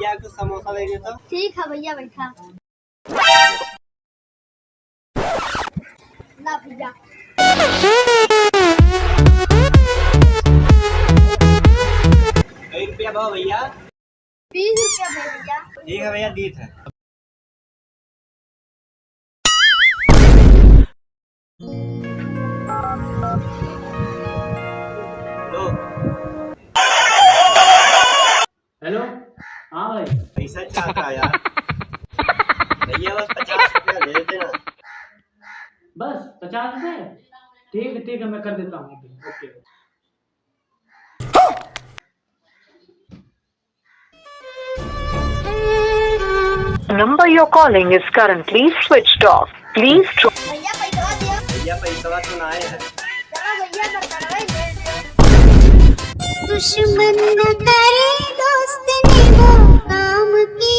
भैया को समोसा देंगे तो। ठीक है भैया बैठा। ला भैया। 1 रुपया भाव भैया। 20 रुपया भैया। ठीक है भैया, दीत है। हेलो। हाँ भाई, पैसा चाहता यार भैया, बस 50 रुपया दे देना। बस 50 रुपए? ठीक है, मैं कर देता हूँ अभी। Okay. Number you're calling is currently switched off. Please try. भैया पैसा दिया। भैया पैसा तो ना आया है। चलो भैया कर दे। दुश्मन न करे